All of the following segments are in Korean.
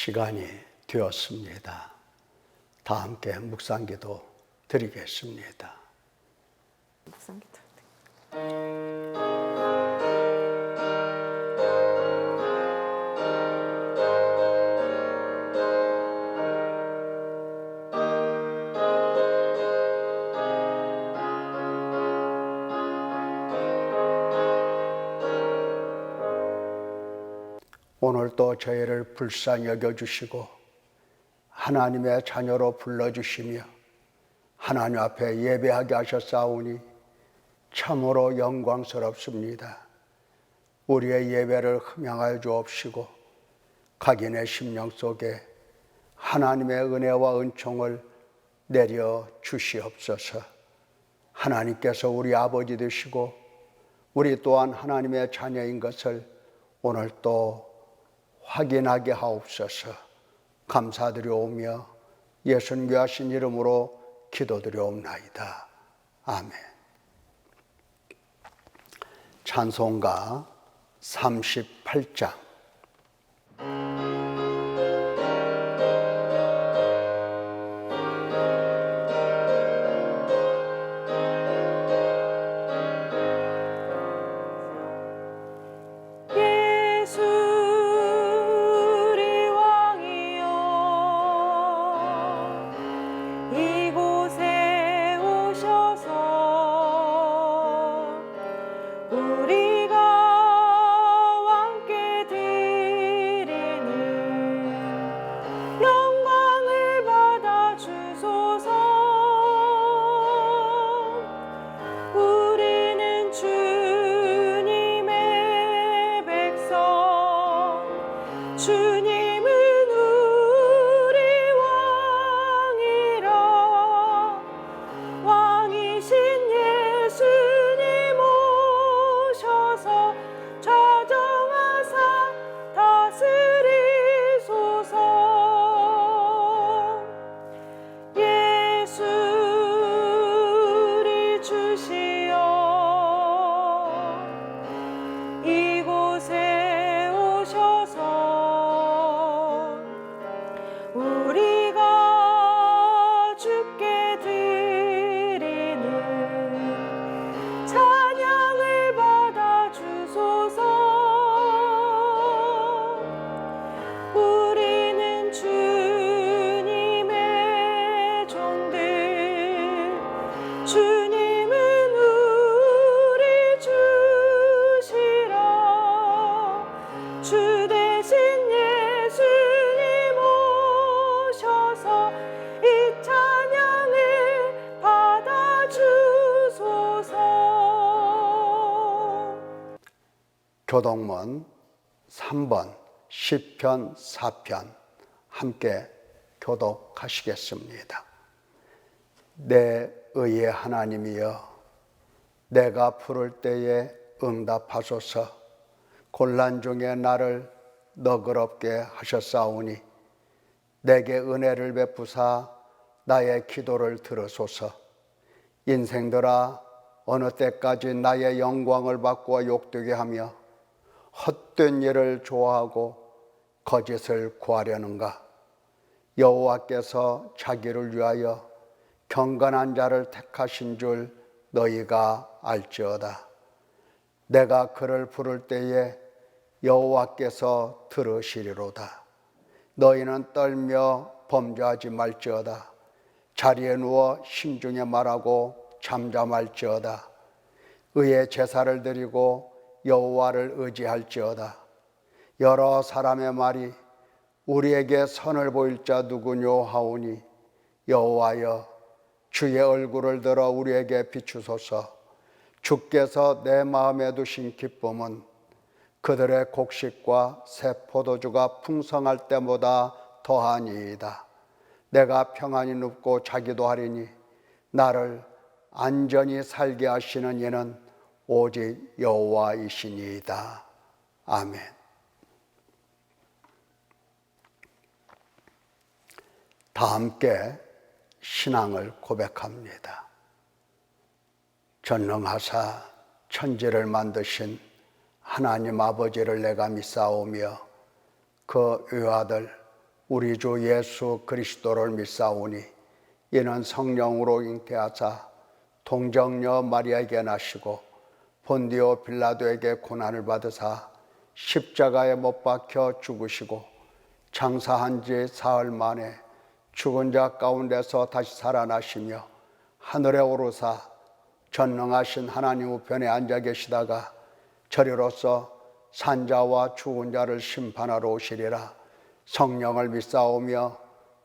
시간이 되었습니다. 다 함께 묵상기도 드리겠습니다. 묵상기도. 오늘도 저희를 불쌍히 여겨주시고 하나님의 자녀로 불러주시며 하나님 앞에 예배하게 하셨사오니 참으로 영광스럽습니다. 우리의 예배를 흠양하여 주옵시고 각인의 심령 속에 하나님의 은혜와 은총을 내려 주시옵소서. 하나님께서 우리 아버지 되시고 우리 또한 하나님의 자녀인 것을 오늘 또 확인하게 하옵소서. 감사드려오며 예수님 귀하신 이름으로 기도드려옵나이다. 아멘. 찬송가 38장. 교독문 3번 시편 4편 함께 교독하시겠습니다. 내 의의 하나님이여, 내가 부를 때에 응답하소서. 곤란 중에 나를 너그럽게 하셨사오니 내게 은혜를 베푸사 나의 기도를 들으소서. 인생들아, 어느 때까지 나의 영광을 바꾸어 욕되게 하며 헛된 일을 좋아하고 거짓을 구하려는가? 여호와께서 자기를 위하여 경건한 자를 택하신 줄 너희가 알지어다. 내가 그를 부를 때에 여호와께서 들으시리로다. 너희는 떨며 범죄하지 말지어다. 자리에 누워 심중에 말하고 잠잠할지어다. 의의 제사를 드리고 여호와를 의지할지어다. 여러 사람의 말이 우리에게 선을 보일 자 누구뇨 하오니 여호와여, 주의 얼굴을 들어 우리에게 비추소서. 주께서 내 마음에 두신 기쁨은 그들의 곡식과 새 포도주가 풍성할 때보다 더하니이다. 내가 평안히 눕고 자기도 하리니 나를 안전히 살게 하시는 이는 오직 여호와이시니이다. 아멘. 다 함께 신앙을 고백합니다. 전능하사 천지를 만드신 하나님 아버지를 내가 믿사오며 그 외아들 우리 주 예수 그리스도를 믿사오니 이는 성령으로 잉태하사 동정녀 마리아에게 나시고 본디오 빌라도에게 고난을 받으사 십자가에 못 박혀 죽으시고 장사한 지 사흘 만에 죽은 자 가운데서 다시 살아나시며 하늘에 오르사 전능하신 하나님 우편에 앉아 계시다가 저리로서 산자와 죽은 자를 심판하러 오시리라. 성령을 믿사오며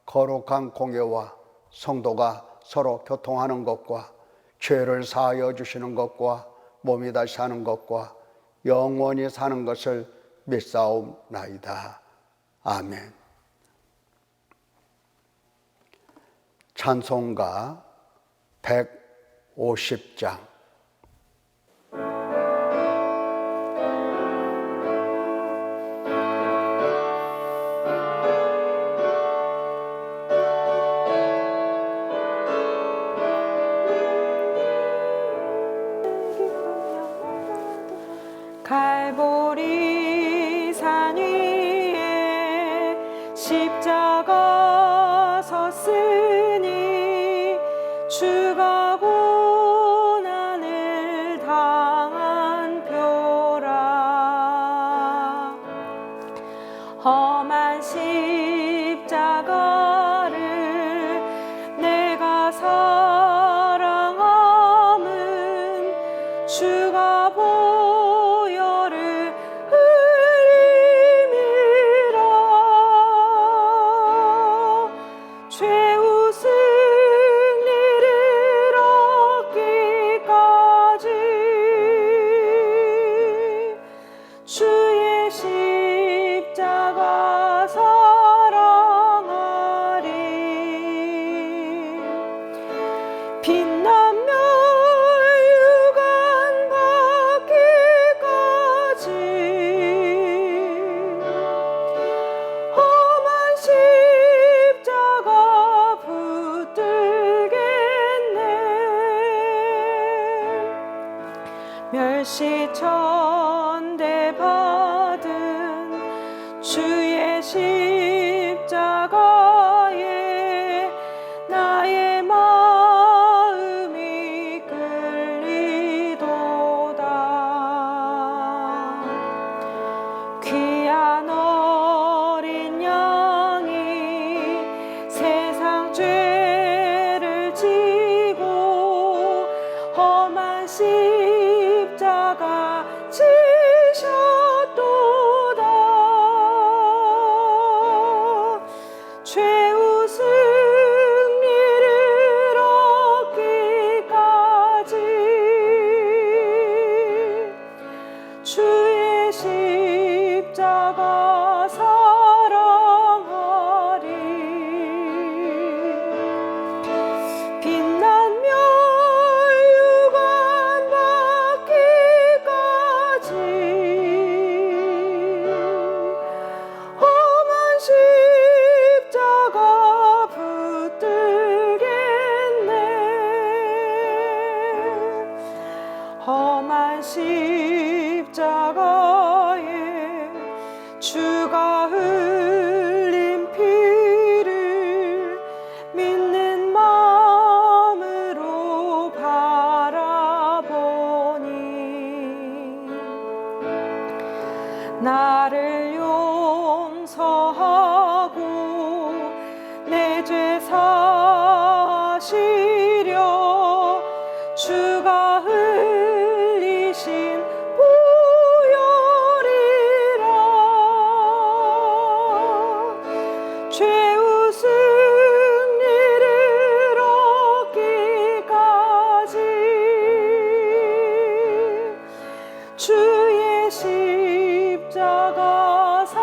거룩한 공예와 성도가 서로 교통하는 것과 죄를 사하여 주시는 것과 몸이 다시 사는 것과 영원히 사는 것을 믿사옵나이다. 아멘. 찬송가 150장. 갈보리 산 위에 십자가 섰으니 주가 고난을 당한 표라. 험한 십자가를 내가 사랑함은 주가 보혈을 흘림이라. 죄우 승리를 얻기까지 주의 십자가 사랑하리. 빛나며 유관 받기까지 험한 십자가 붙들겠네. 멸시천대 받은 주의 십자가에 나의 마음이 끌리도다. 귀한 어린 양이 세상 죄를 지고 험한 십자가 지셨도다. 죄우 승리를 얻기까지 주의 십자가 사랑하리. 빛나며 유관 받기까지 험한 십자가 붙들겠네. 험한 십자가에 주가 흘린 피를 믿는 마음으로 바라보니 나를 용서하고 내 죄 사시려 주가 흘리신 보혈이라. 죄우 승리를 얻기까지 주의 십자가 사랑하리.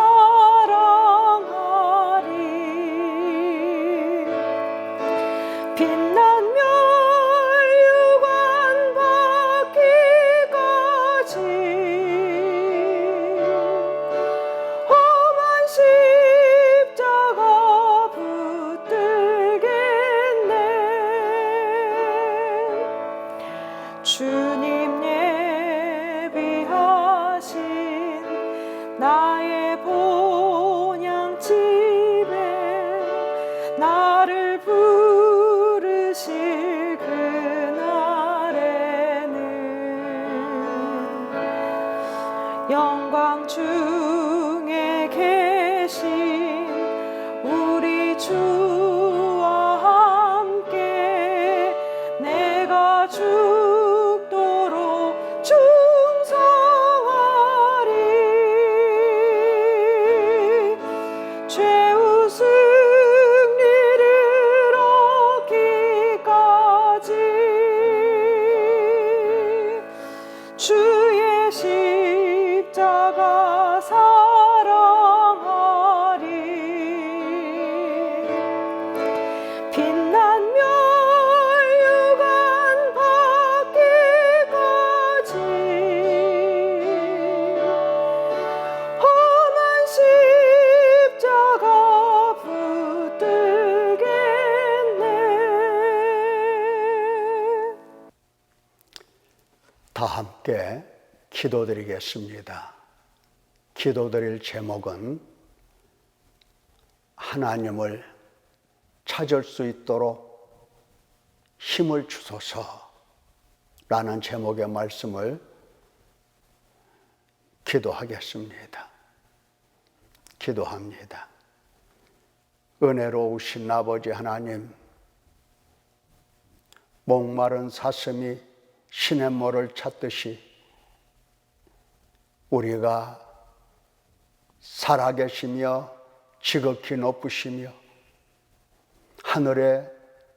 빛나며 유관 받기까지 험한 십자가 붙들겠네. 주님 예비하신 나 영광 중에 계신 우리 주와 함께 내가 죽도록 충성하리. 죄우 승리를 얻기까지 주의 십자가 사랑하리. 빛난 멸류관 받기까지 험한 십자가 붙들겠네. 다 함께 기도드리겠습니다. 기도드릴 제목은 하나님을 찾을 수 있도록 힘을 주소서라는 제목의 말씀을 기도하겠습니다. 기도합니다. 은혜로우신 아버지 하나님, 목마른 사슴이 시냇물을 찾듯이 우리가 살아계시며 지극히 높으시며 하늘에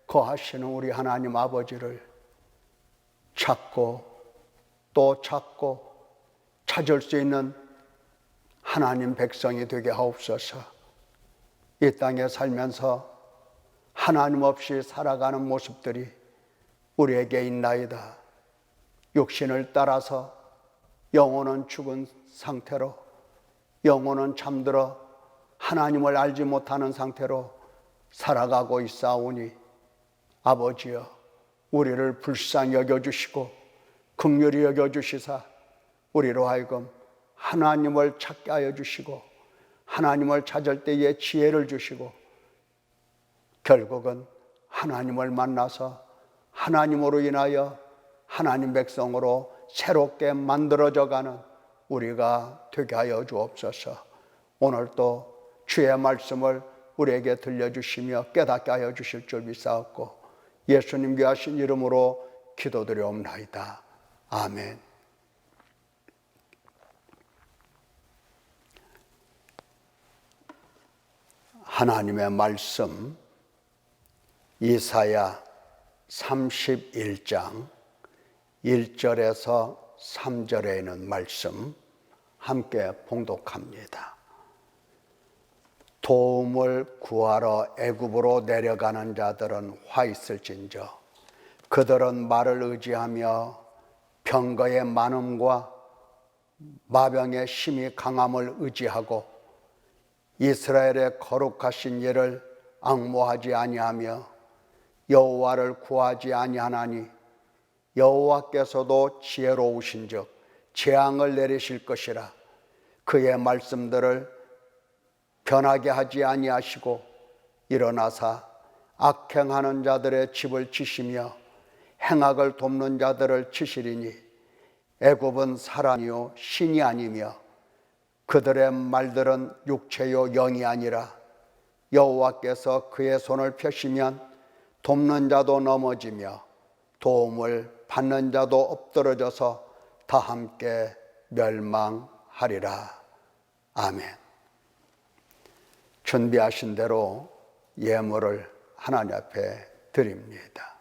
거하시는 우리 하나님 아버지를 찾고 또 찾고 찾을 수 있는 하나님 백성이 되게 하옵소서. 이 땅에 살면서 하나님 없이 살아가는 모습들이 우리에게 있나이다. 육신을 따라서 영혼은 죽은 상태로, 영혼은 잠들어 하나님을 알지 못하는 상태로 살아가고 있사오니 아버지여, 우리를 불쌍히 여겨주시고 긍휼히 여겨주시사 우리로 하여금 하나님을 찾게 하여 주시고 하나님을 찾을 때에 지혜를 주시고 결국은 하나님을 만나서 하나님으로 인하여 하나님 백성으로 새롭게 만들어져가는 우리가 되게 하여 주옵소서. 오늘도 주의 말씀을 우리에게 들려주시며 깨닫게 하여 주실 줄 믿사옵고 예수님 귀하신 이름으로 기도드려옵나이다. 아멘. 하나님의 말씀 이사야 31장 1절에서 3절에 있는 말씀 함께 봉독합니다. 도움을 구하러 애굽으로 내려가는 자들은 화 있을진저 그들은 말을 의지하며 병거의 많음과 마병의 심히 강함을 의지하고 이스라엘의 거룩하신 이를 앙모하지 아니하며 여호와를 구하지 아니하나니 여호와께서도 지혜로우신즉 재앙을 내리실 것이라. 그의 말씀들을 변하게 하지 아니하시고 일어나사 악행하는 자들의 집을 치시며 행악을 돕는 자들을 치시리니 애굽은 사람이요 신이 아니며 그들의 말들은 육체요 영이 아니라 여호와께서 그의 손을 펴시면 돕는 자도 넘어지며 도움을 받는 자도 엎드러져서 다 함께 멸망하리라. 아멘. 준비하신 대로 예물을 하나님 앞에 드립니다.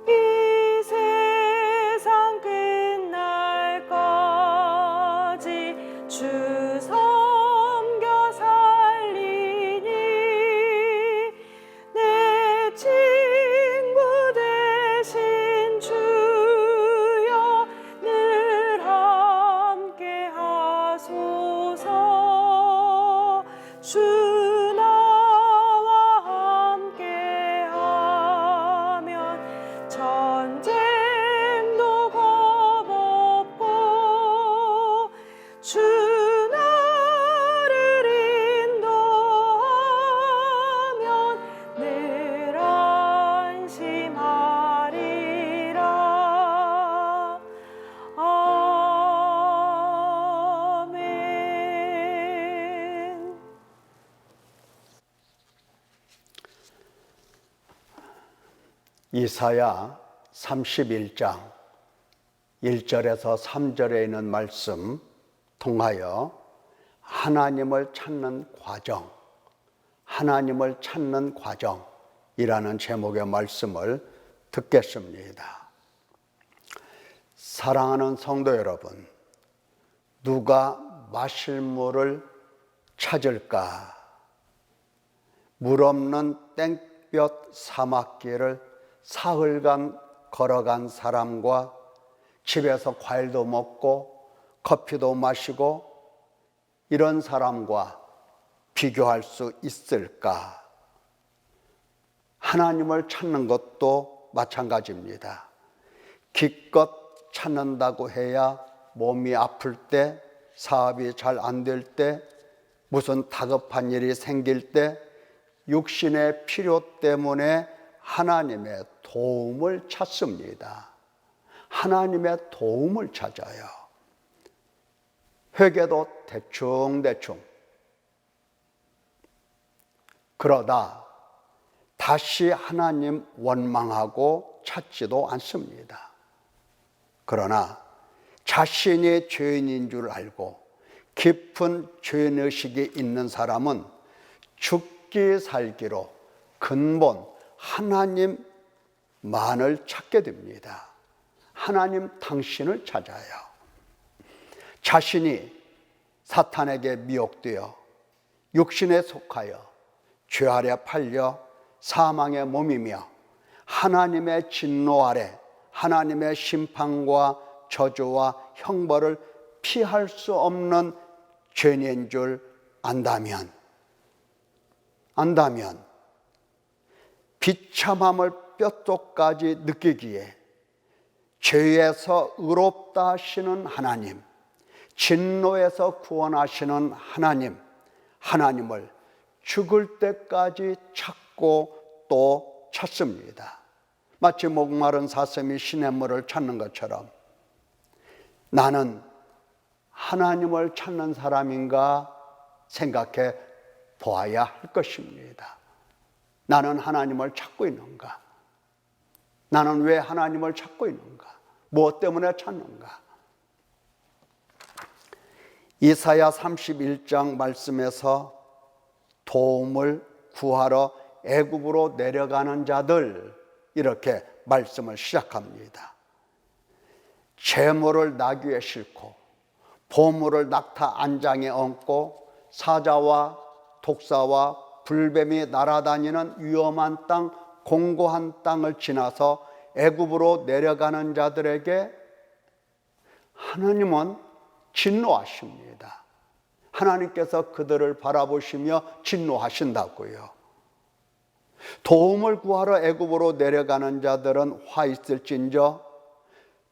이 세상 끝날까지 주 섬겨 살리니 내 친구 되신 주여 늘 함께 하소서. 이사야 31장 1절에서 3절에 있는 말씀 통하여 하나님을 찾는 과정, 하나님을 찾는 과정이라는 제목의 말씀을 듣겠습니다. 사랑하는 성도 여러분, 누가 마실 물을 찾을까? 물 없는 땡볕 사막길을 사흘간 걸어간 사람과 집에서 과일도 먹고 커피도 마시고 이런 사람과 비교할 수 있을까? 하나님을 찾는 것도 마찬가지입니다. 기껏 찾는다고 해야 몸이 아플 때, 사업이 잘 안 될 때, 무슨 다급한 일이 생길 때 육신의 필요 때문에 하나님의 도움을 찾습니다. 하나님의 도움을 찾아요. 회개도 대충대충. 그러다 다시 하나님 원망하고 찾지도 않습니다. 그러나 자신이 죄인인 줄 알고 깊은 죄의식이 있는 사람은 죽기 살기로 근본 하나님만을 찾게 됩니다. 하나님 당신을 찾아요. 자신이 사탄에게 미혹되어 육신에 속하여 죄 아래 팔려 사망의 몸이며 하나님의 진노 아래 하나님의 심판과 저주와 형벌을 피할 수 없는 죄인인 줄 안다면 비참함을 뼛속까지 느끼기에 죄에서 의롭다 하시는 하나님, 진노에서 구원하시는 하나님을 죽을 때까지 찾고 또 찾습니다. 마치 목마른 사슴이 시냇물을 찾는 것처럼 나는 하나님을 찾는 사람인가 생각해 보아야 할 것입니다. 나는 하나님을 찾고 있는가? 나는 왜 하나님을 찾고 있는가? 무엇 때문에 찾는가? 이사야 31장 말씀에서 도움을 구하러 애굽으로 내려가는 자들 이렇게 말씀을 시작합니다. 재물을 나귀에 싣고 보물을 낙타 안장에 얹고 사자와 독사와 불뱀이 날아다니는 위험한 땅, 공고한 땅을 지나서 애굽으로 내려가는 자들에게 하나님은 진노하십니다. 하나님께서 그들을 바라보시며 진노하신다고요. 도움을 구하러 애굽으로 내려가는 자들은 화 있을진저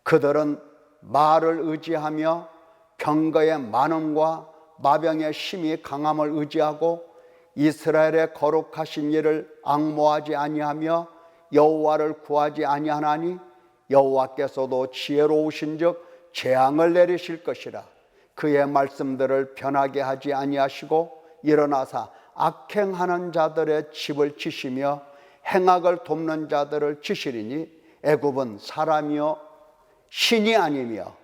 그들은 말을 의지하며 병거의 많음과 마병의 심히 강함을 의지하고 이스라엘의 거룩하신 이를 앙모하지 아니하며 여호와를 구하지 아니하나니 여호와께서도 지혜로우신즉 재앙을 내리실 것이라. 그의 말씀들을 변하게 하지 아니하시고 일어나사 악행하는 자들의 집을 치시며 행악을 돕는 자들을 치시리니 애굽은 사람이요 신이 아니며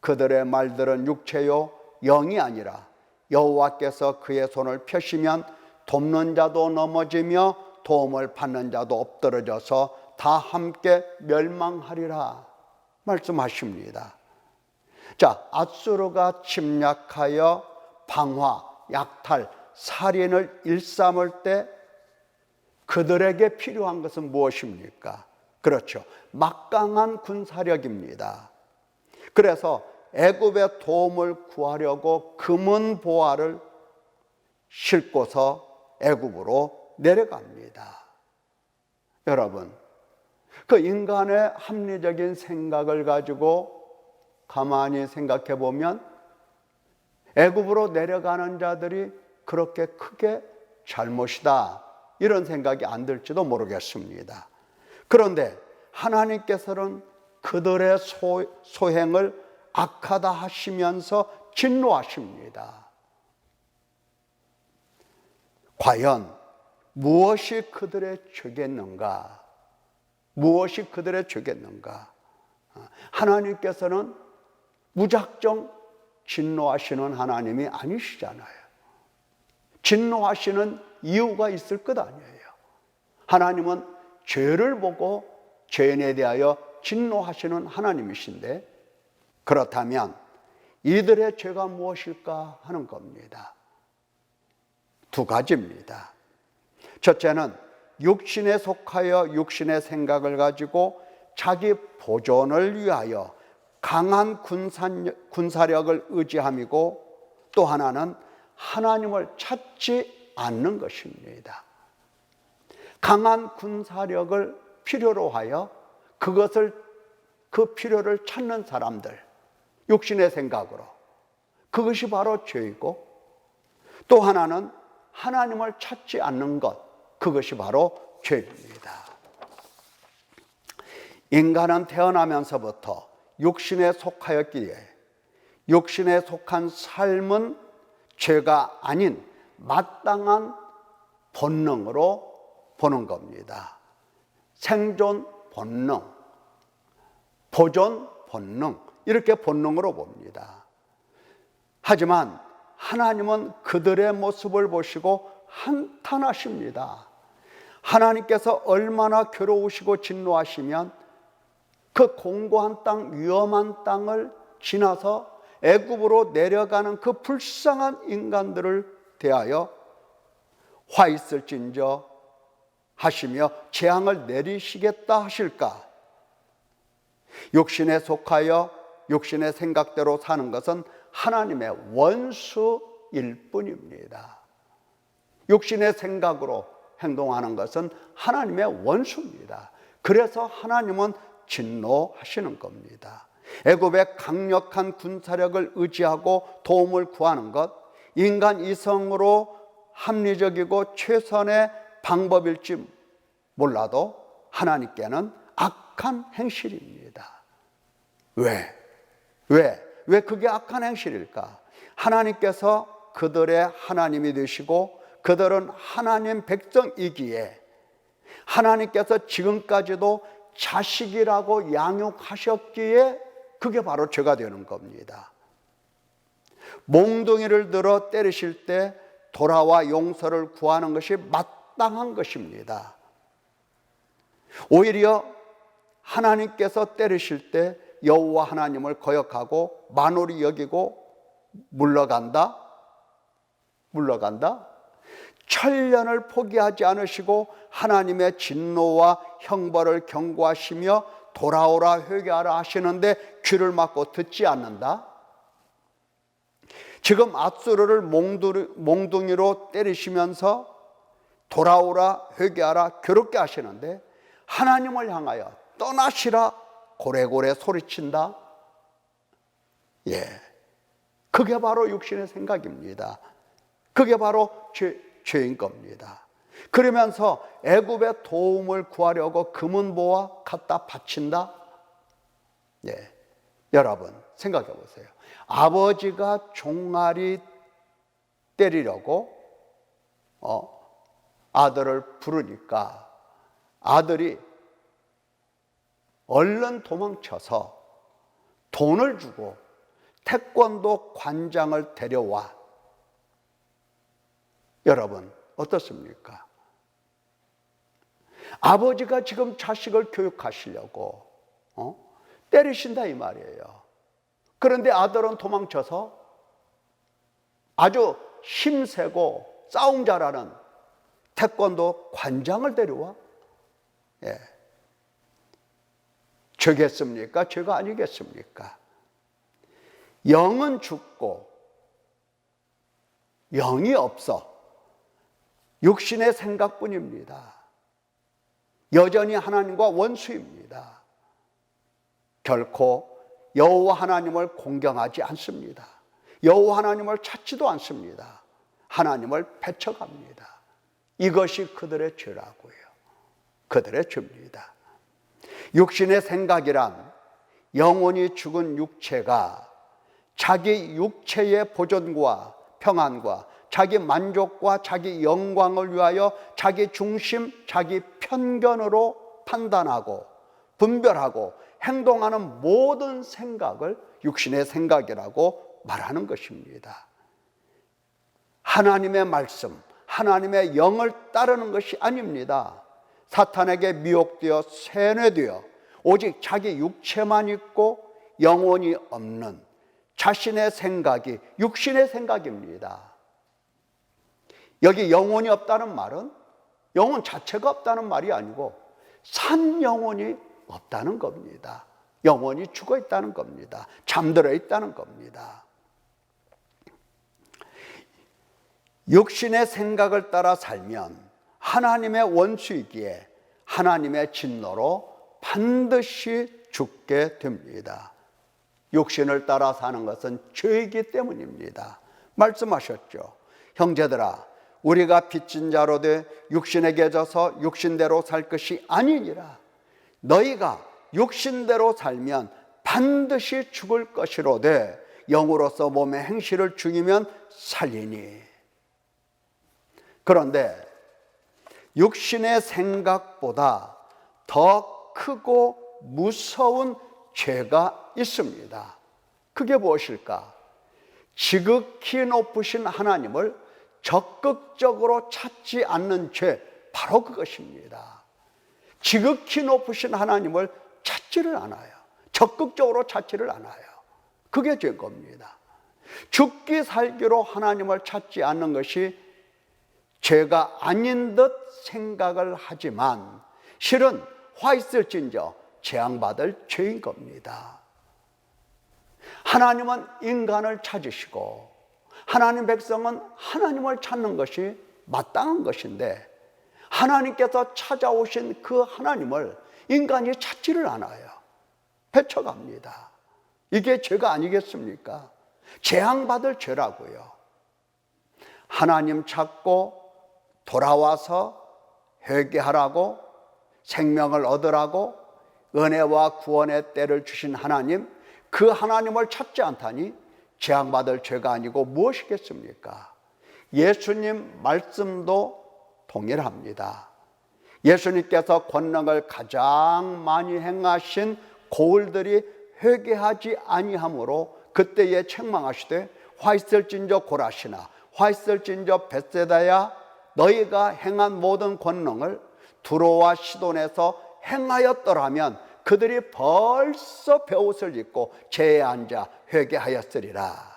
그들의 말들은 육체요 영이 아니라 여호와께서 그의 손을 펴시면 돕는 자도 넘어지며 도움을 받는 자도 엎드러져서 다 함께 멸망하리라 말씀하십니다. 자, 앗수르가 침략하여 방화, 약탈, 살인을 일삼을 때 그들에게 필요한 것은 무엇입니까? 그렇죠. 막강한 군사력입니다. 그래서 애굽의 도움을 구하려고 금은 보화를 싣고서 애굽으로 내려갑니다. 여러분, 그 인간의 합리적인 생각을 가지고 가만히 생각해 보면 애굽으로 내려가는 자들이 그렇게 크게 잘못이다 이런 생각이 안 들지도 모르겠습니다. 그런데 하나님께서는 그들의 소행을 악하다 하시면서 진노하십니다. 과연 무엇이 그들의 죄겠는가? 무엇이 그들의 죄겠는가? 하나님께서는 무작정 진노하시는 하나님이 아니시잖아요. 진노하시는 이유가 있을 것 아니에요. 하나님은 죄를 보고 죄인에 대하여 진노하시는 하나님이신데, 그렇다면 이들의 죄가 무엇일까 하는 겁니다. 두 가지입니다. 첫째는 육신에 속하여 육신의 생각을 가지고 자기 보존을 위하여 강한 군사력을 의지함이고, 또 하나는 하나님을 찾지 않는 것입니다. 강한 군사력을 필요로 하여 그 필요를 찾는 사람들, 육신의 생각으로, 그것이 바로 죄이고, 또 하나는 하나님을 찾지 않는 것, 그것이 바로 죄입니다. 인간은 태어나면서부터 육신에 속하였기에 육신에 속한 삶은 죄가 아닌 마땅한 본능으로 보는 겁니다. 생존 본능, 보존 본능, 이렇게 본능으로 봅니다. 하지만 하나님은 그들의 모습을 보시고 한탄하십니다. 하나님께서 얼마나 괴로우시고 진노하시면 그 공고한 땅, 위험한 땅을 지나서 애굽으로 내려가는 그 불쌍한 인간들을 대하여 화 있을진저 하시며 재앙을 내리시겠다 하실까? 육신에 속하여 육신의 생각대로 사는 것은 하나님의 원수일 뿐입니다. 육신의 생각으로 행동하는 것은 하나님의 원수입니다. 그래서 하나님은 진노하시는 겁니다. 애굽의 강력한 군사력을 의지하고 도움을 구하는 것, 인간 이성으로 합리적이고 최선의 방법일지 몰라도 하나님께는 악한 행실입니다. 왜 그게 악한 행실일까? 하나님께서 그들의 하나님이 되시고 그들은 하나님 백성이기에 하나님께서 지금까지도 자식이라고 양육하셨기에 그게 바로 죄가 되는 겁니다. 몽둥이를 들어 때리실 때 돌아와 용서를 구하는 것이 마땅한 것입니다. 오히려 하나님께서 때리실 때 여호와 하나님을 거역하고 만홀히 여기고 물러간다? 천년을 포기하지 않으시고 하나님의 진노와 형벌을 경고하시며 돌아오라 회개하라 하시는데 귀를 막고 듣지 않는다? 지금 앗수르를 몽둥이로 때리시면서 돌아오라 회개하라 괴롭게 하시는데 하나님을 향하여 떠나시라 고래고래 소리친다? 그게 바로 육신의 생각입니다. 그게 바로 죄인 겁니다. 그러면서 애굽의 도움을 구하려고 금은보화 갖다 바친다? 여러분 생각해 보세요. 아버지가 종아리 때리려고 아들을 부르니까 아들이 얼른 도망쳐서 돈을 주고 태권도 관장을 데려와. 여러분 어떻습니까? 아버지가 지금 자식을 교육하시려고 때리신다 이 말이에요. 그런데 아들은 도망쳐서 아주 힘세고 싸움 잘하는 태권도 관장을 데려와. 죄겠습니까? 죄가 아니겠습니까? 영은 죽고 영이 없어. 육신의 생각뿐입니다. 여전히 하나님과 원수입니다. 결코 여호와 하나님을 공경하지 않습니다. 여호와 하나님을 찾지도 않습니다. 하나님을 배척합니다. 이것이 그들의 죄라고요. 그들의 죄입니다. 육신의 생각이란 영혼이 죽은 육체가 자기 육체의 보존과 평안과 자기 만족과 자기 영광을 위하여 자기 중심, 자기 편견으로 판단하고 분별하고 행동하는 모든 생각을 육신의 생각이라고 말하는 것입니다. 하나님의 말씀, 하나님의 영을 따르는 것이 아닙니다. 사탄에게 미혹되어 세뇌되어 오직 자기 육체만 있고 영혼이 없는 자신의 생각이 육신의 생각입니다. 여기 영혼이 없다는 말은 영혼 자체가 없다는 말이 아니고 산 영혼이 없다는 겁니다. 영혼이 죽어 있다는 겁니다. 잠들어 있다는 겁니다. 육신의 생각을 따라 살면 하나님의 원수이기에 하나님의 진노로 반드시 죽게 됩니다. 육신을 따라 사는 것은 죄이기 때문입니다. 말씀하셨죠. 형제들아, 우리가 빚진 자로 돼 육신에게 져서 육신대로 살 것이 아니니라. 너희가 육신대로 살면 반드시 죽을 것이로되 영으로서 몸의 행실을 죽이면 살리니. 그런데 육신의 생각보다 더 크고 무서운 죄가 있습니다. 그게 무엇일까? 지극히 높으신 하나님을 적극적으로 찾지 않는 죄, 바로 그것입니다. 지극히 높으신 하나님을 찾지를 않아요. 적극적으로 찾지를 않아요. 그게 죄인 겁니다. 죽기 살기로 하나님을 찾지 않는 것이 죄가 아닌 듯 생각을 하지만 실은 화 있을진저 재앙받을 죄인 겁니다. 하나님은 인간을 찾으시고 하나님 백성은 하나님을 찾는 것이 마땅한 것인데 하나님께서 찾아오신 그 하나님을 인간이 찾지를 않아요. 헤쳐갑니다. 이게 죄가 아니겠습니까? 재앙받을 죄라고요. 하나님 찾고 돌아와서 회개하라고 생명을 얻으라고 은혜와 구원의 때를 주신 하나님, 그 하나님을 찾지 않다니 재앙받을 죄가 아니고 무엇이겠습니까? 예수님 말씀도 동일합니다. 예수님께서 권능을 가장 많이 행하신 고을들이 회개하지 아니하므로 그때에 책망하시되 화 있을진저 고라시나 화 있을진저 벳세다야 너희가 행한 모든 권능을 두로와 시돈에서 행하였더라면 그들이 벌써 베옷을 입고 제에 앉아 회개하였으리라.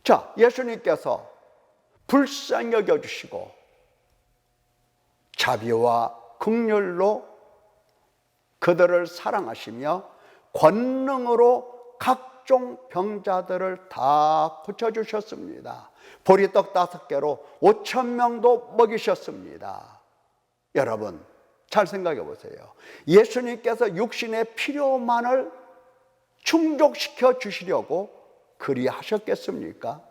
자, 예수님께서 불쌍히 여겨주시고 자비와 긍휼로 그들을 사랑하시며 권능으로 각종 병자들을 다 고쳐주셨습니다. 보리떡 5개로 5,000명도 먹이셨습니다. 여러분 잘 생각해 보세요. 예수님께서 육신의 필요만을 충족시켜 주시려고 그리 하셨겠습니까?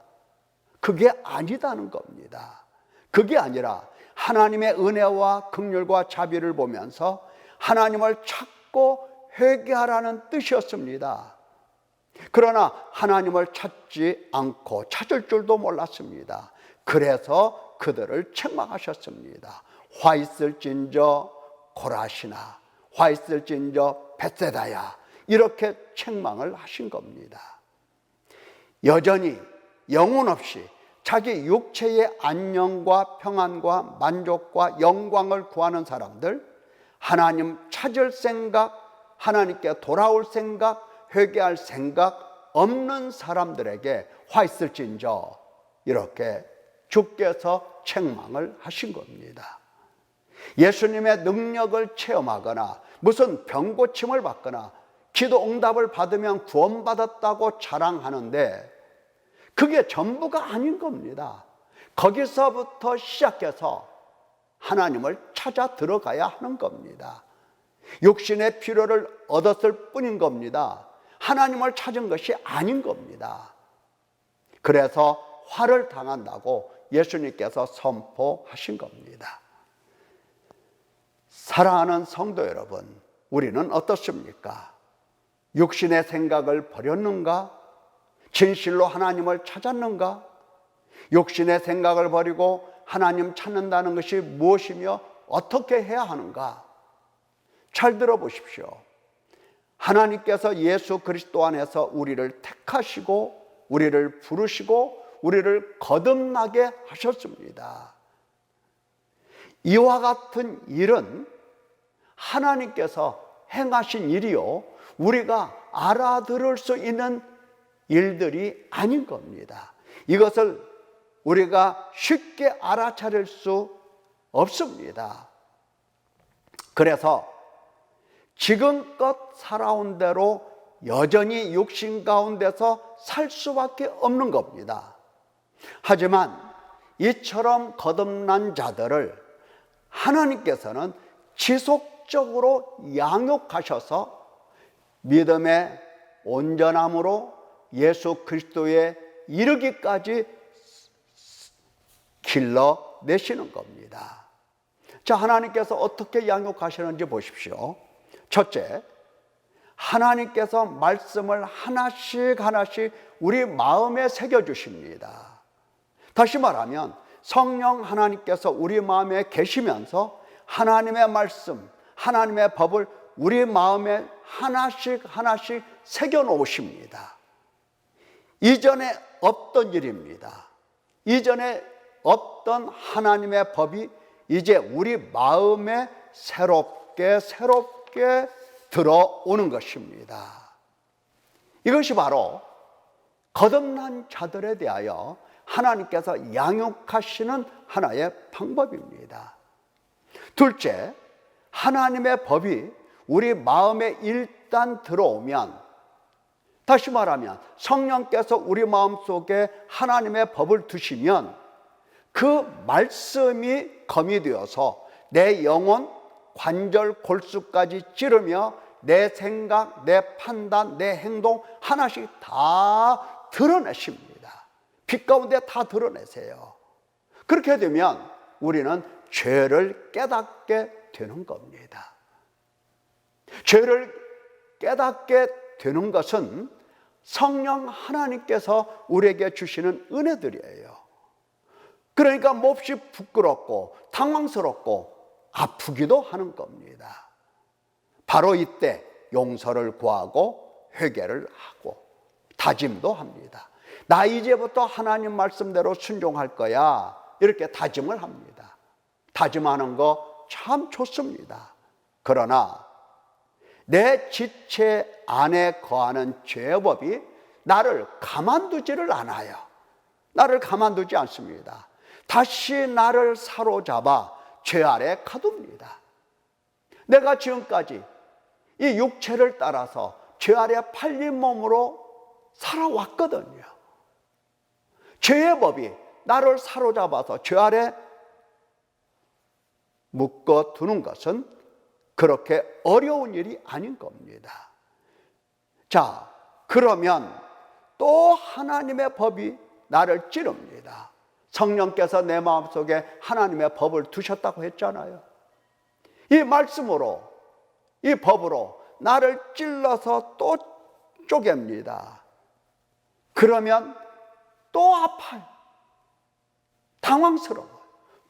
그게 아니다는 겁니다. 그게 아니라 하나님의 은혜와 긍휼과 자비를 보면서 하나님을 찾고 회개하라는 뜻이었습니다. 그러나 하나님을 찾지 않고 찾을 줄도 몰랐습니다. 그래서 그들을 책망하셨습니다. 화 있을진저 고라시나 화 있을진저 벳세다야, 이렇게 책망을 하신 겁니다. 여전히 영혼 없이 자기 육체의 안녕과 평안과 만족과 영광을 구하는 사람들, 하나님 찾을 생각, 하나님께 돌아올 생각, 회개할 생각 없는 사람들에게 화 있을진저 이렇게 주께서 책망을 하신 겁니다. 예수님의 능력을 체험하거나 무슨 병 고침을 받거나 기도 응답을 받으면 구원받았다고 자랑하는데 그게 전부가 아닌 겁니다. 거기서부터 시작해서 하나님을 찾아 들어가야 하는 겁니다. 육신의 필요를 얻었을 뿐인 겁니다. 하나님을 찾은 것이 아닌 겁니다. 그래서 화를 당한다고 예수님께서 선포하신 겁니다. 사랑하는 성도 여러분, 우리는 어떻습니까? 육신의 생각을 버렸는가? 진실로 하나님을 찾았는가? 육신의 생각을 버리고 하나님 찾는다는 것이 무엇이며 어떻게 해야 하는가? 잘 들어보십시오. 하나님께서 예수 그리스도 안에서 우리를 택하시고 우리를 부르시고 우리를 거듭나게 하셨습니다. 이와 같은 일은 하나님께서 행하신 일이요, 우리가 알아들을 수 있는 일들이 아닌 겁니다. 이것을 우리가 쉽게 알아차릴 수 없습니다. 그래서 지금껏 살아온 대로 여전히 육신 가운데서 살 수밖에 없는 겁니다. 하지만 이처럼 거듭난 자들을 하나님께서는 지속적으로 양육하셔서 믿음의 온전함으로 예수 그리스도에 이르기까지 길러내시는 겁니다. 자, 하나님께서 어떻게 양육하시는지 보십시오. 첫째, 하나님께서 말씀을 하나씩 하나씩 우리 마음에 새겨주십니다. 다시 말하면 성령 하나님께서 우리 마음에 계시면서 하나님의 말씀, 하나님의 법을 우리 마음에 하나씩 하나씩 새겨놓으십니다. 이전에 없던 일입니다. 이전에 없던 하나님의 법이 이제 우리 마음에 새롭게 들어오는 것입니다. 이것이 바로 거듭난 자들에 대하여 하나님께서 양육하시는 하나의 방법입니다. 둘째, 하나님의 법이 우리 마음에 일단 들어오면, 다시 말하면 성령께서 우리 마음속에 하나님의 법을 두시면 그 말씀이 검이 되어서 내 영혼, 관절, 골수까지 찌르며 내 생각, 내 판단, 내 행동 하나씩 다 드러내십니다. 빛 가운데 다 드러내세요. 그렇게 되면 우리는 죄를 깨닫게 되는 겁니다. 죄를 깨닫게 되는 것은 성령 하나님께서 우리에게 주시는 은혜들이에요. 그러니까 몹시 부끄럽고 당황스럽고 아프기도 하는 겁니다. 바로 이때 용서를 구하고 회개를 하고 다짐도 합니다. 나 이제부터 하나님 말씀대로 순종할 거야, 이렇게 다짐을 합니다. 다짐하는 거 참 좋습니다. 그러나 내 지체 안에 거하는 죄의 법이 나를 가만두지를 않아요. 나를 가만두지 않습니다. 다시 나를 사로잡아 죄 아래 가둡니다. 내가 지금까지 이 육체를 따라서 죄 아래 팔린 몸으로 살아왔거든요. 죄의 법이 나를 사로잡아서 죄 아래 묶어두는 것은 그렇게 어려운 일이 아닌 겁니다. 자, 그러면 또 하나님의 법이 나를 찌릅니다. 성령께서 내 마음속에 하나님의 법을 두셨다고 했잖아요. 이 말씀으로, 이 법으로 나를 찔러서 또 쪼갭니다. 그러면 또 아파요. 당황스러워요.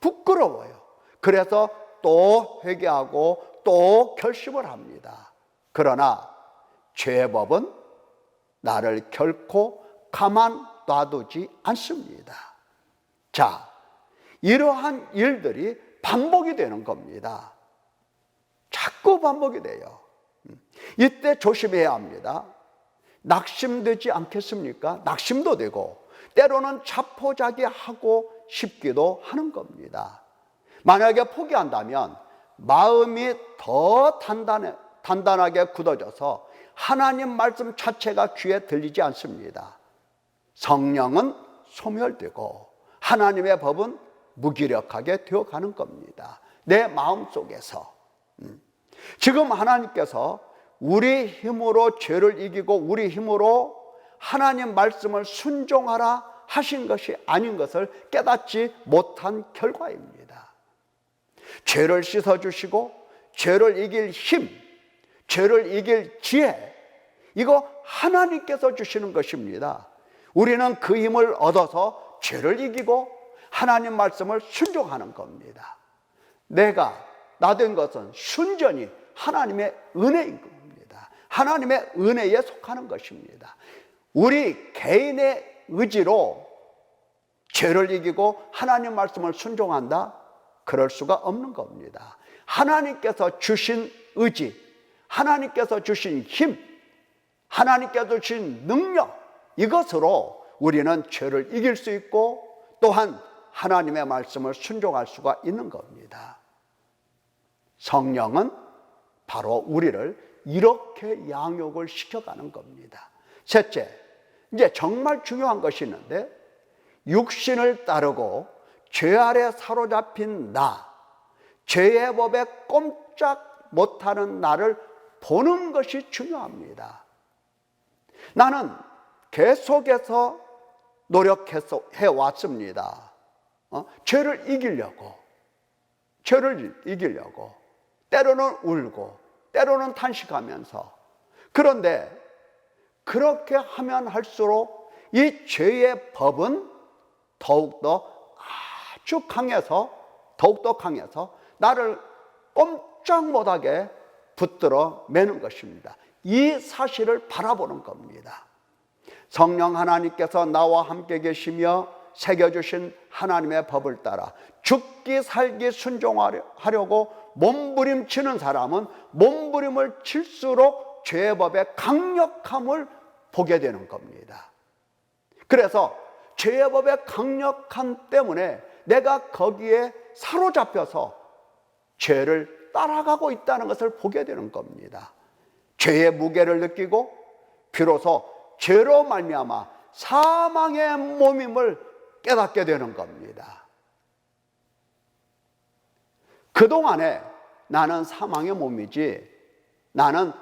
부끄러워요. 그래서 또 회개하고 또 결심을 합니다. 그러나 죄의 법은 나를 결코 가만 놔두지 않습니다. 자, 이러한 일들이 반복이 되는 겁니다. 자꾸 반복이 돼요. 이때 조심해야 합니다. 낙심되지 않겠습니까? 낙심도 되고 때로는 자포자기하고 싶기도 하는 겁니다. 만약에 포기한다면 마음이 더 단단하게 굳어져서 하나님 말씀 자체가 귀에 들리지 않습니다. 성령은 소멸되고 하나님의 법은 무기력하게 되어가는 겁니다. 내 마음속에서. 지금 하나님께서 우리 힘으로 죄를 이기고 우리 힘으로 하나님 말씀을 순종하라 하신 것이 아닌 것을 깨닫지 못한 결과입니다. 죄를 씻어주시고 죄를 이길 힘, 죄를 이길 지혜, 이거 하나님께서 주시는 것입니다. 우리는 그 힘을 얻어서 죄를 이기고 하나님 말씀을 순종하는 겁니다. 나 된 것은 순전히 하나님의 은혜인 겁니다. 하나님의 은혜에 속하는 것입니다. 우리 개인의 의지로 죄를 이기고 하나님 말씀을 순종한다? 그럴 수가 없는 겁니다. 하나님께서 주신 의지, 하나님께서 주신 힘, 하나님께서 주신 능력, 이것으로 우리는 죄를 이길 수 있고 또한 하나님의 말씀을 순종할 수가 있는 겁니다. 성령은 바로 우리를 이렇게 양육을 시켜가는 겁니다. 셋째, 이제 정말 중요한 것이 있는데, 육신을 따르고 죄 아래 사로잡힌 나, 죄의 법에 꼼짝 못하는 나를 보는 것이 중요합니다. 나는 계속해서 노력해서 해왔습니다. 죄를 이기려고, 때로는 울고, 때로는 탄식하면서. 그런데 그렇게 하면 할수록 이 죄의 법은 더욱더 강해서 나를 꼼짝 못하게 붙들어 매는 것입니다. 이 사실을 바라보는 겁니다. 성령 하나님께서 나와 함께 계시며 새겨주신 하나님의 법을 따라 죽기 살기 순종하려고 몸부림치는 사람은 몸부림을 칠수록 죄의 법의 강력함을 보게 되는 겁니다. 그래서 죄의 법의 강력함 때문에 내가 거기에 사로잡혀서 죄를 따라가고 있다는 것을 보게 되는 겁니다. 죄의 무게를 느끼고 비로소 죄로 말미암아 사망의 몸임을 깨닫게 되는 겁니다. 그동안에 나는 사망의 몸이지, 나는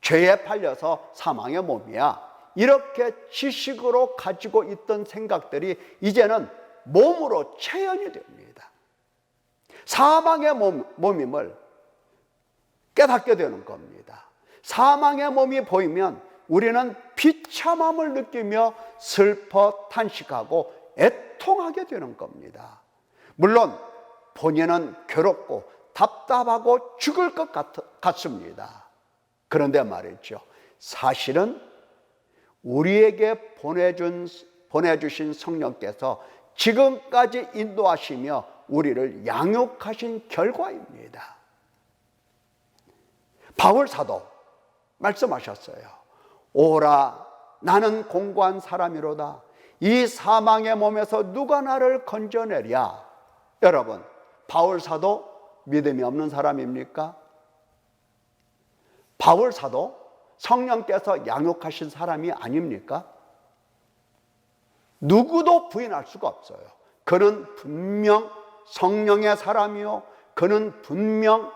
죄에 팔려서 사망의 몸이야, 이렇게 지식으로 가지고 있던 생각들이 이제는 몸으로 체현이 됩니다. 사망의 몸임을 깨닫게 되는 겁니다. 사망의 몸이 보이면 우리는 비참함을 느끼며 슬퍼 탄식하고 애통하게 되는 겁니다. 물론 본인은 괴롭고 답답하고 죽을 것 같습니다. 그런데 말이죠, 사실은 우리에게 보내주신 성령께서 지금까지 인도하시며 우리를 양육하신 결과입니다. 바울 사도 말씀하셨어요. 오라, 나는 공고한 사람이로다. 이 사망의 몸에서 누가 나를 건져내랴. 여러분, 바울 사도 믿음이 없는 사람입니까? 바울 사도 성령께서 양육하신 사람이 아닙니까? 누구도 부인할 수가 없어요. 그는 분명 성령의 사람이요, 그는 분명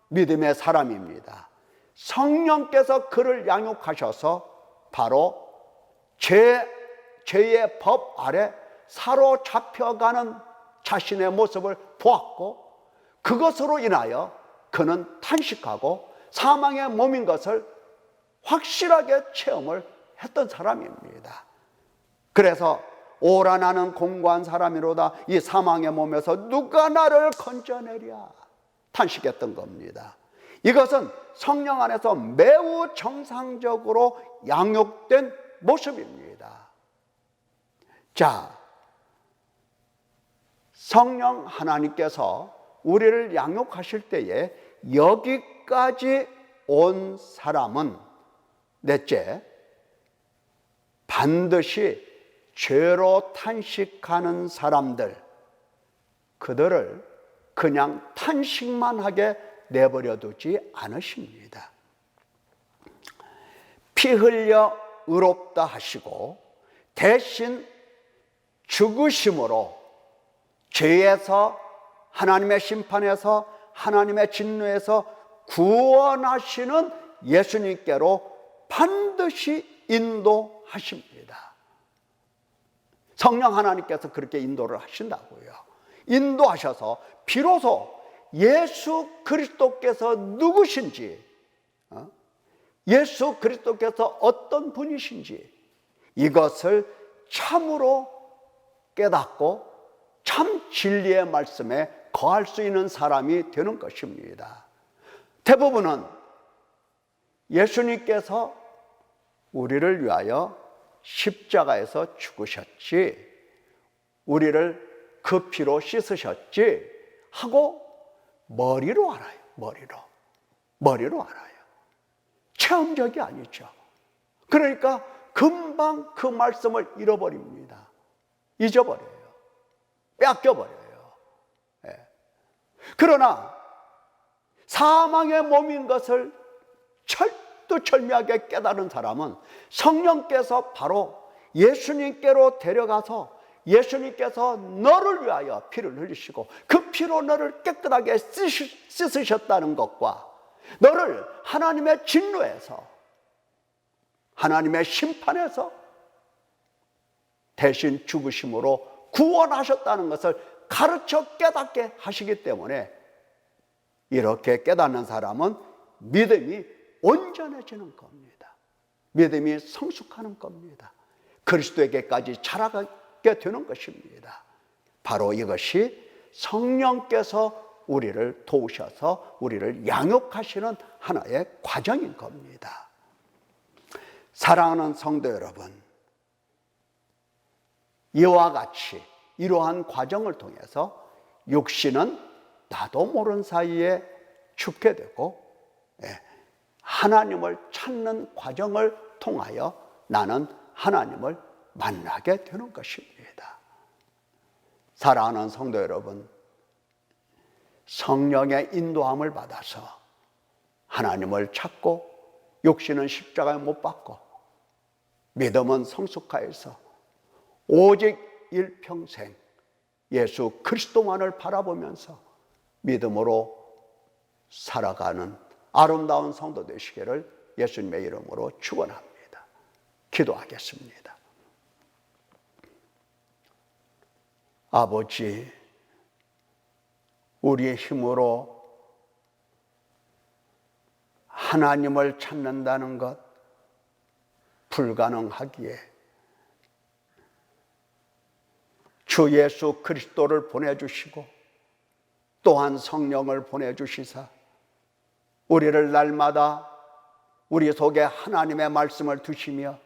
믿음의 사람입니다. 성령께서 그를 양육하셔서 바로 죄의 법 아래 사로잡혀가는 자신의 모습을 보았고, 그것으로 인하여 그는 탄식하고 사망의 몸인 것을 확실하게 체험을 했던 사람입니다. 그래서 오라, 나는 공고한 사람이로다. 이 사망의 몸에서 누가 나를 건져내랴 탄식했던 겁니다. 이것은 성령 안에서 매우 정상적으로 양육된 모습입니다. 자, 성령 하나님께서 우리를 양육하실 때에 여기까지 온 사람은, 넷째, 반드시 죄로 탄식하는 사람들, 그들을 그냥 탄식만 하게 내버려 두지 않으십니다. 피 흘려 의롭다 하시고 대신 죽으심으로 죄에서, 하나님의 심판에서, 하나님의 진노에서 구원하시는 예수님께로 반드시 인도하십니다. 성령 하나님께서 그렇게 인도를 하신다고요. 인도하셔서 비로소 예수 그리스도께서 누구신지, 예수 그리스도께서 어떤 분이신지 이것을 참으로 깨닫고 참 진리의 말씀에 거할 수 있는 사람이 되는 것입니다. 대부분은 예수님께서 우리를 위하여 십자가에서 죽으셨지, 우리를 그 피로 씻으셨지 하고 머리로 알아요. 머리로 알아요. 체험적이 아니죠. 그러니까 금방 그 말씀을 잃어버립니다. 잊어버려요. 뺏겨버려요. 예. 그러나 사망의 몸인 것을 철두철미하게 깨달은 사람은 성령께서 바로 예수님께로 데려가서 예수님께서 너를 위하여 피를 흘리시고 그 피로 너를 깨끗하게 씻으셨다는 것과 너를 하나님의 진노에서, 하나님의 심판에서 대신 죽으심으로 구원하셨다는 것을 가르쳐 깨닫게 하시기 때문에 이렇게 깨닫는 사람은 믿음이 온전해지는 겁니다. 믿음이 성숙하는 겁니다. 그리스도에게까지 자라게 되는 것입니다. 바로 이것이 성령께서 우리를 도우셔서 우리를 양육하시는 하나의 과정인 겁니다. 사랑하는 성도 여러분, 이와 같이 이러한 과정을 통해서 육신은 나도 모르는 사이에 죽게 되고 하나님을 찾는 과정을 통하여 나는 하나님을 만나게 되는 것입니다. 사랑하는 성도 여러분, 성령의 인도함을 받아서 하나님을 찾고 육신은 십자가에 못 박고 믿음은 성숙하여서 오직 일평생 예수 그리스도만을 바라보면서 믿음으로 살아가는 아름다운 성도 되시기를 예수님의 이름으로 축원합니다. 기도하겠습니다. 아버지, 우리의 힘으로 하나님을 찾는다는 것 불가능하기에 주 예수 그리스도를 보내주시고 또한 성령을 보내주시사 우리를 날마다 우리 속에 하나님의 말씀을 두시며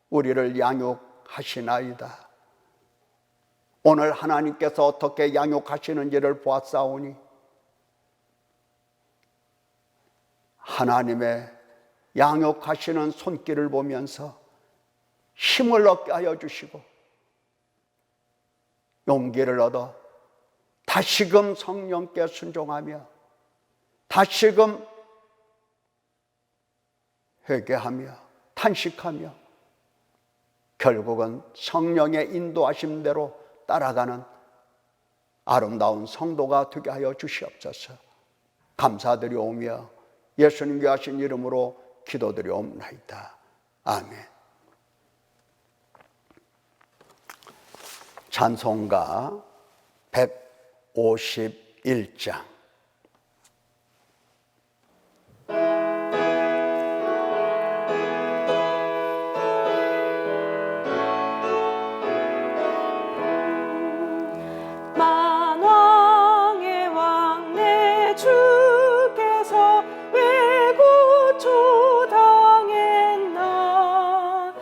우리를 양육하시나이다. 오늘 하나님께서 어떻게 양육하시는지를 보았사오니 하나님의 양육하시는 손길을 보면서 힘을 얻게 하여 주시고 용기를 얻어 다시금 성령께 순종하며 다시금 회개하며 탄식하며 결국은 성령의 인도하심대로 따라가는 아름다운 성도가 되게 하여 주시옵소서. 감사드리오며 예수님 귀하신 이름으로 기도드리옵나이다. 아멘. 찬송가 151장. 만왕의 왕 내 주께서 왜 구초당했나.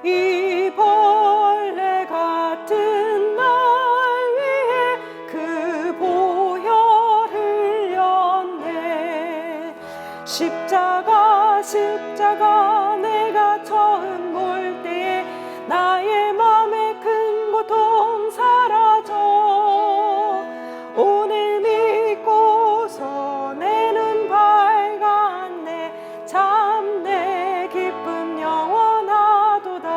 이 벌레 같은 날 위해 그 보혈 흘렸네. 십자가 내가 처음 볼 때에 나의 맘에 큰 고통 사라져. 오늘 믿고서 내 눈 밝았네. 참 내 기쁨 영원하도다.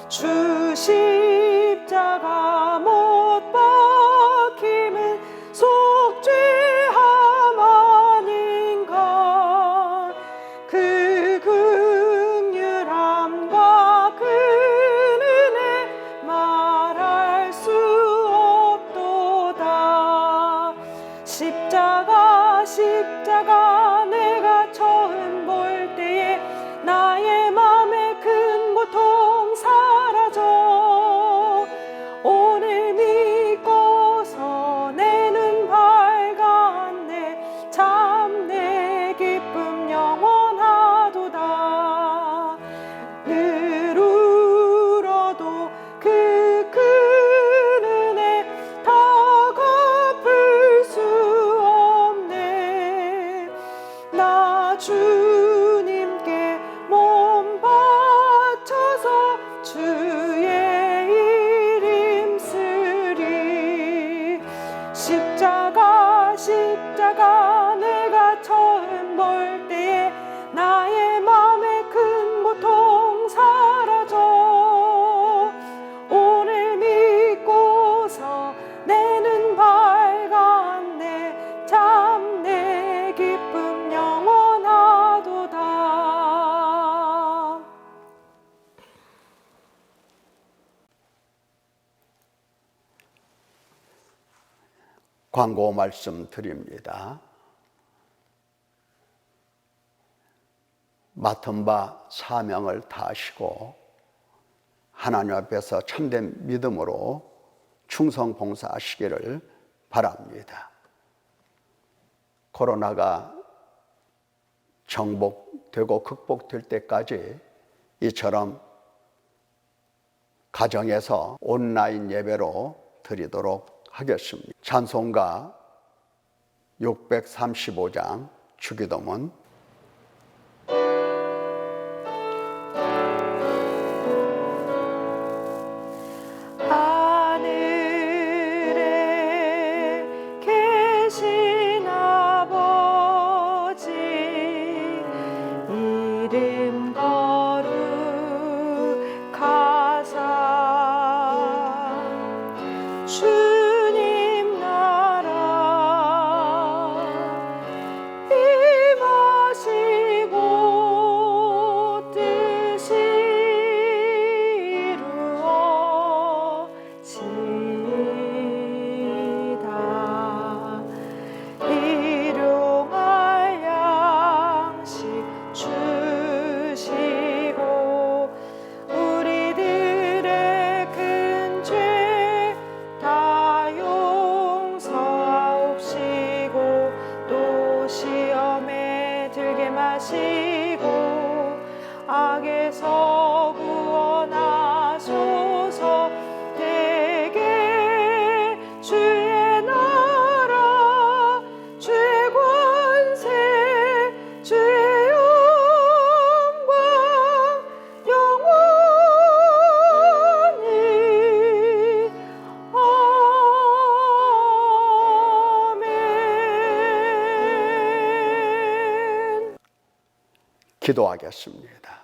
주 십자가 못 박힘은 속죄함 아닌가. 그 긍휼함과 그 은혜 말할 수 없도다. 십자가 내가 처음 볼 때에 나의 맘에 큰 고통 사라져. 오늘 믿고서 내 눈 밝았네. 참 주님께 몸 바쳐서 주의 이름 쓰리. 십자가 십자가 내가 처음 볼 때에 나의 맘에 큰 고통 사라져. 오늘 믿고서 내 눈 밝았네. 참 내 기쁨 영원하도다. 광고 말씀 드립니다. 맡은 바 사명을 다하시고 하나님 앞에서 참된 믿음으로 충성 봉사하시기를 바랍니다. 코로나가 정복되고 극복될 때까지 이처럼 가정에서 온라인 예배로 드리도록 하겠습니다. 찬송가 635장 주기도문. 하늘에 계신 아버지 이름 거룩하사 주님 나라 임하시고 뜻이 이루어지이다. 일용할 양식 주시고 우리들의 큰 죄 다 용서하옵시고 또 시험에 들게 마시고 악에서 구원하소서. 대개 주의 나라 주의 권세 주의 영광 영원히 아멘. 기도하겠습니다.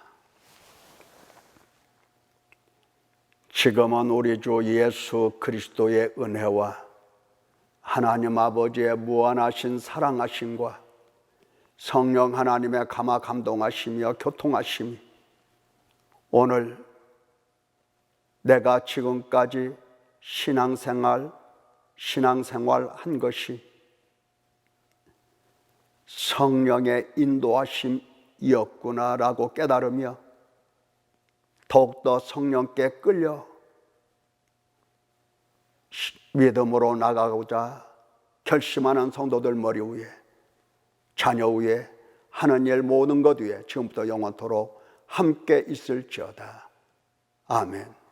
지금은 우리 주 예수 그리스도의 은혜와 하나님 아버지의 무한하신 사랑하심과 성령 하나님의 감화 감동하시며 교통하심이 오늘 내가 지금까지 신앙생활 한 것이 성령의 인도하심이었구나라고 깨달으며 더욱더 성령께 끌려 믿음으로 나가고자 결심하는 성도들 머리 위에 자녀 위에 하는 일 모든 것 위에 지금부터 영원토록 함께 있을지어다. 아멘.